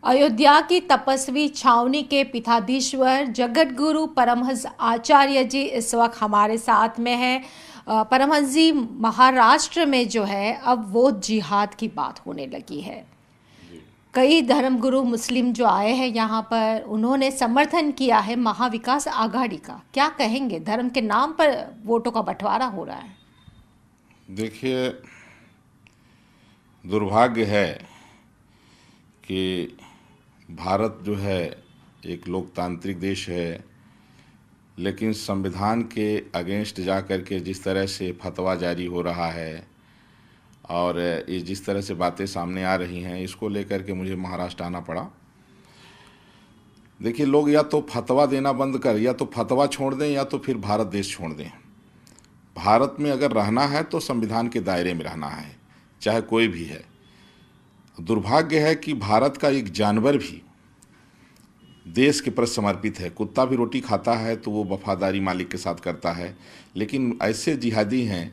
अयोध्या की तपस्वी छावनी के पीठाधीश्वर जगत गुरु परमहंस आचार्य जी इस वक्त हमारे साथ में है। परमहंस जी, महाराष्ट्र में जो है अब वो जिहाद की बात होने लगी है। कई धर्मगुरु मुस्लिम जो आए हैं यहाँ पर, उन्होंने समर्थन किया है महाविकास आघाड़ी का। क्या कहेंगे, धर्म के नाम पर वोटों का बंटवारा हो रहा है। देखिए, दुर्भाग्य है कि भारत जो है एक लोकतांत्रिक देश है, लेकिन संविधान के अगेंस्ट जा कर के जिस तरह से फतवा जारी हो रहा है और ये जिस तरह से बातें सामने आ रही हैं, इसको लेकर के मुझे महाराष्ट्र आना पड़ा। देखिए, लोग या तो फतवा देना बंद कर, या तो फतवा छोड़ दें, या तो फिर भारत देश छोड़ दें। भारत में अगर रहना है तो संविधान के दायरे में रहना है, चाहे कोई भी है। दुर्भाग्य है कि भारत का एक जानवर भी देश के प्रति समर्पित है। कुत्ता भी रोटी खाता है तो वो वफादारी मालिक के साथ करता है, लेकिन ऐसे जिहादी हैं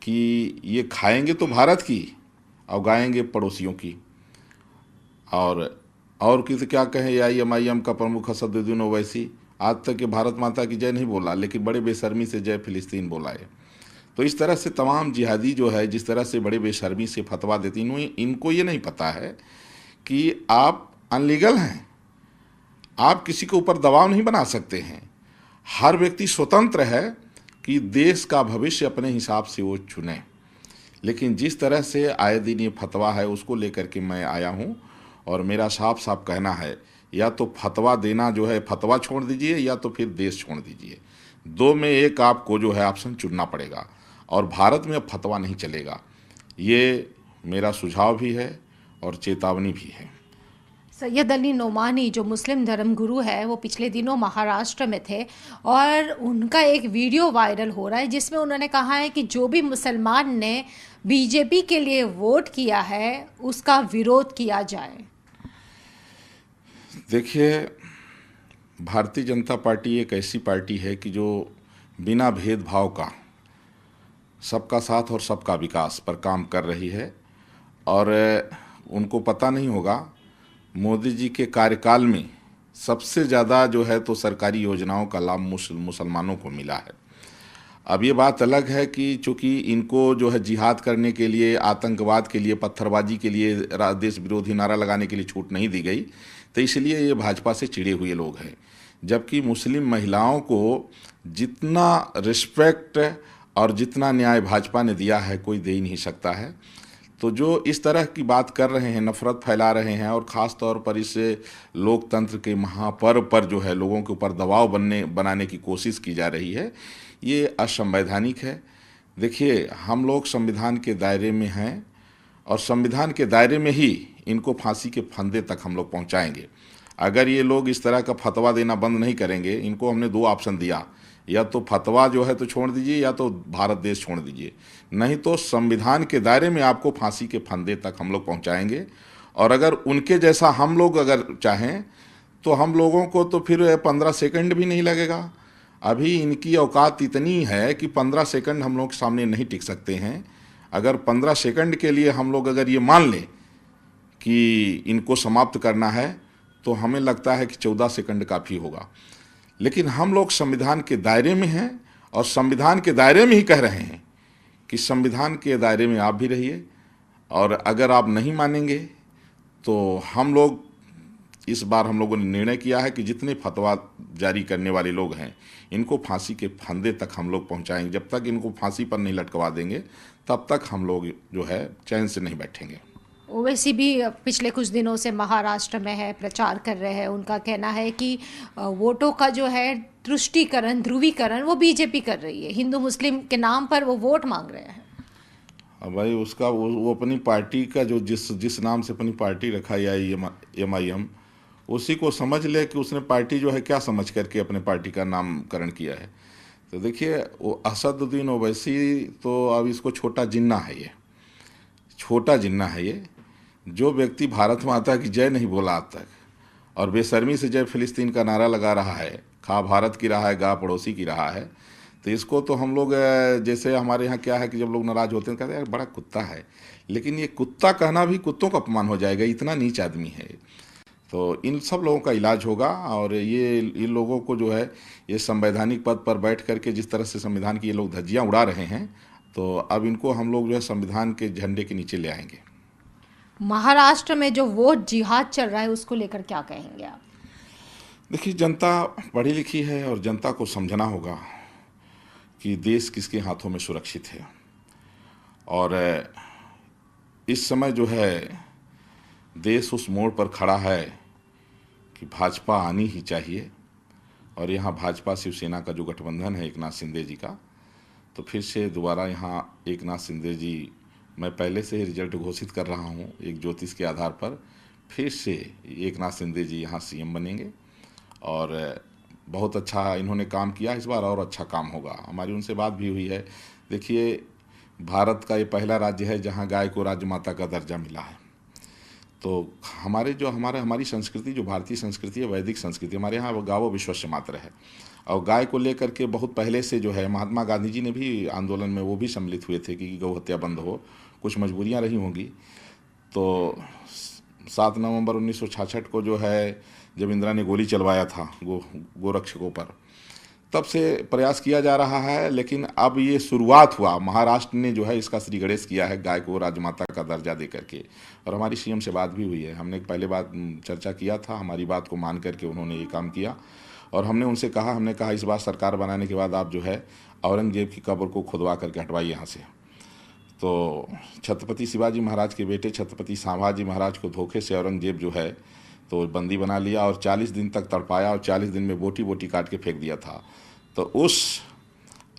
कि ये खाएंगे तो भारत की और गाएंगे पड़ोसियों की। और किसी क्या कहें, IMIM का प्रमुख असदुद्दीन ओवैसी आज तक ये भारत माता की जय नहीं बोला, लेकिन बड़े बेशर्मी से जय फिलिस्तीन बोला है। तो इस तरह से तमाम जिहादी जो है जिस तरह से बड़े बेशर्मी से फतवा देती, इनको ये नहीं पता है कि आप अनलीगल हैं, आप किसी के ऊपर दबाव नहीं बना सकते हैं। हर व्यक्ति स्वतंत्र है कि देश का भविष्य अपने हिसाब से वो चुने। लेकिन जिस तरह से आए दिन ये फतवा है, उसको लेकर के मैं आया हूँ और मेरा साफ साफ कहना है, या तो फतवा देना जो है, फतवा छोड़ दीजिए, या तो फिर देश छोड़ दीजिए। दो में एक आपको जो है ऑप्शन चुनना पड़ेगा, और भारत में अब फतवा नहीं चलेगा। ये मेरा सुझाव भी है और चेतावनी भी है। सैयद अली नोमानी जो मुस्लिम धर्मगुरु है, वो पिछले दिनों महाराष्ट्र में थे और उनका एक वीडियो वायरल हो रहा है जिसमें उन्होंने कहा है कि जो भी मुसलमान ने बीजेपी के लिए वोट किया है उसका विरोध किया जाए। देखिए, भारतीय जनता पार्टी एक ऐसी पार्टी है कि जो बिना भेदभाव का सबका साथ और सबका विकास पर काम कर रही है। और उनको पता नहीं होगा, मोदी जी के कार्यकाल में सबसे ज़्यादा जो है तो सरकारी योजनाओं का लाभ मुसलमानों को मिला है। अब ये बात अलग है कि चूँकि इनको जो है जिहाद करने के लिए, आतंकवाद के लिए, पत्थरबाजी के लिए, देश विरोधी नारा लगाने के लिए छूट नहीं दी गई, तो इसलिए ये भाजपा से चिढ़े हुए लोग हैं। जबकि मुस्लिम महिलाओं को जितना रिस्पेक्ट और जितना न्याय भाजपा ने दिया है, कोई दे ही नहीं सकता है। तो जो इस तरह की बात कर रहे हैं, नफरत फैला रहे हैं, और ख़ास तौर पर इस लोकतंत्र के महापर्व पर जो है लोगों के ऊपर दबाव बनाने की कोशिश की जा रही है, ये असंवैधानिक है। देखिए, हम लोग संविधान के दायरे में हैं और संविधान के दायरे में ही इनको फांसी के फंदे तक हम लोग पहुंचाएंगे। अगर ये लोग इस तरह का फतवा देना बंद नहीं करेंगे, इनको हमने दो ऑप्शन दिया, या तो फतवा जो है तो छोड़ दीजिए, या तो भारत देश छोड़ दीजिए, नहीं तो संविधान के दायरे में आपको फांसी के फंदे तक हम लोग पहुंचाएंगे। और अगर उनके जैसा हम लोग अगर चाहें तो हम लोगों को तो फिर 15 सेकंड भी नहीं लगेगा। अभी इनकी औकात इतनी है कि 15 सेकंड हम लोग सामने नहीं टिक सकते हैं। अगर 15 सेकंड के लिए हम लोग अगर ये मान लें कि इनको समाप्त करना है, तो हमें लगता है कि 14 सेकंड काफ़ी होगा। लेकिन हम लोग संविधान के दायरे में हैं और संविधान के दायरे में ही कह रहे हैं कि संविधान के दायरे में आप भी रहिए, और अगर आप नहीं मानेंगे तो हम लोग इस बार हम लोगों ने निर्णय किया है कि जितने फतवा जारी करने वाले लोग हैं, इनको फांसी के फंदे तक हम लोग पहुंचाएंगे। जब तक इनको फांसी पर नहीं लटकवा देंगे, तब तक हम लोग जो है चैन से नहीं बैठेंगे। ओवैसी भी पिछले कुछ दिनों से महाराष्ट्र में है, प्रचार कर रहे हैं। उनका कहना है कि वोटों का जो है ध्रुवीकरण वो बीजेपी कर रही है, हिंदू मुस्लिम के नाम पर वो वोट मांग रहे हैं। अब भाई, उसका वो अपनी पार्टी का जो जिस नाम से अपनी पार्टी रखा है, IMIM, उसी को समझ ले कि उसने पार्टी जो है क्या समझ करके अपने पार्टी का नामकरण किया है। तो देखिए, वो असदुद्दीन ओवैसी तो अब इसको छोटा जिन्ना है, ये छोटा जिन्ना है। ये जो व्यक्ति भारत माता की जय नहीं बोला आज तक और बेशर्मी से जय फिलिस्तीन का नारा लगा रहा है, खा भारत की रहा है, गा पड़ोसी की रहा है, तो इसको तो हम लोग, जैसे हमारे यहाँ क्या है कि जब लोग नाराज होते हैं कहते हैं यार बड़ा कुत्ता है, लेकिन ये कुत्ता कहना भी कुत्तों का अपमान हो जाएगा, इतना नीच आदमी है। तो इन सब लोगों का इलाज होगा। और ये इन लोगों को जो है ये संवैधानिक पद पर बैठ करके जिस तरह से संविधान की ये लोग धज्जियां उड़ा रहे हैं, तो अब इनको हम लोग जो है संविधान के झंडे के नीचे ले आएंगे। महाराष्ट्र में जो वोट जिहाद चल रहा है उसको लेकर क्या कहेंगे आप? देखिए, जनता पढ़ी लिखी है और जनता को समझना होगा कि देश किसके हाथों में सुरक्षित है। और इस समय जो है देश उस मोड़ पर खड़ा है कि भाजपा आनी ही चाहिए। और यहाँ भाजपा शिवसेना का जो गठबंधन है एक नाथ शिंदे जी का, तो फिर से दोबारा यहाँ एक नाथ शिंदे जी, मैं पहले से ही रिजल्ट घोषित कर रहा हूँ एक ज्योतिष के आधार पर, फिर से एक नाथ शिंदे जी यहाँ सीएम बनेंगे। और बहुत अच्छा इन्होंने काम किया, इस बार और अच्छा काम होगा। हमारी उनसे बात भी हुई है। देखिए, भारत का ये पहला राज्य है जहाँ गाय को राजमाता का दर्जा मिला है। तो हमारी संस्कृति जो भारतीय संस्कृति है, वैदिक संस्कृति, हमारे यहाँ गावो विश्वस्य मातरः है। और गाय को लेकर के बहुत पहले से जो है महात्मा गांधी जी ने भी आंदोलन में वो भी सम्मिलित हुए थे कि गौ हत्या बंद हो। कुछ मजबूरियाँ रही होंगी। तो 7 नवंबर 1966 को जो है जब इंदिरा ने गोली चलवाया था गोरक्षकों पर, तब से प्रयास किया जा रहा है। लेकिन अब ये शुरुआत हुआ, महाराष्ट्र ने जो है इसका श्री गणेश किया है गाय को राजमाता का दर्जा दे करके। और हमारी सीएम से बात भी हुई है, हमने पहले बात चर्चा किया था, हमारी बात को मान करके उन्होंने ये काम किया। और हमने कहा इस बार सरकार बनाने के बाद आप जो है औरंगजेब की कब्र को खुदवा करके हटवाइए यहाँ से। तो छत्रपति शिवाजी महाराज के बेटे छत्रपति संभाजी महाराज को धोखे से औरंगजेब जो है तो बंदी बना लिया और 40 दिन तक तड़पाया और 40 दिन में बोटी बोटी काट के फेंक दिया था। तो उस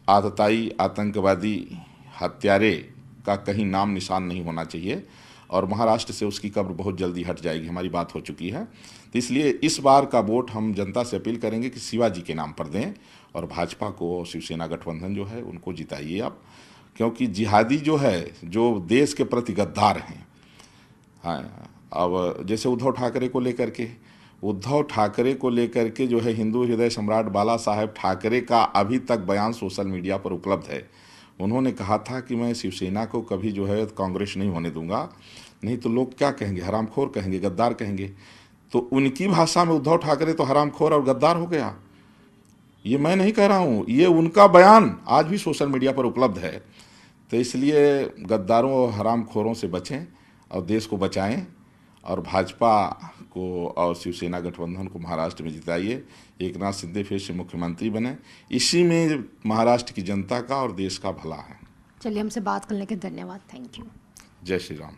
आतताई आतंकवादी हत्यारे का कहीं नाम निशान नहीं होना चाहिए और महाराष्ट्र से उसकी कब्र बहुत जल्दी हट जाएगी, हमारी बात हो चुकी है। तो इसलिए इस बार का वोट हम जनता से अपील करेंगे कि शिवाजी के नाम पर दें और भाजपा को और शिवसेना गठबंधन जो है उनको जिताइए आप, क्योंकि जिहादी जो है जो देश के प्रति गद्दार हैं। हाँ, अब जैसे उद्धव ठाकरे को लेकर के जो है हिंदू हृदय सम्राट बाला साहेब ठाकरे का अभी तक बयान सोशल मीडिया पर उपलब्ध है। उन्होंने कहा था कि मैं शिवसेना को कभी जो है कांग्रेस नहीं होने दूंगा, नहीं तो लोग क्या कहेंगे, हरामखोर कहेंगे, गद्दार कहेंगे। तो उनकी भाषा में उद्धव ठाकरे तो हरामखोर और गद्दार हो गया। ये मैं नहीं कह रहा हूँ, ये उनका बयान आज भी सोशल मीडिया पर उपलब्ध है। तो इसलिए गद्दारों और हरामखोरों से बचें और देश को बचाएं और भाजपा को और शिवसेना गठबंधन को महाराष्ट्र में जिताइए। एक नाथ शिंदे फिर से मुख्यमंत्री बने, इसी में महाराष्ट्र की जनता का और देश का भला है। चलिए, हमसे बात करने के धन्यवाद। Thank you. जय श्री राम।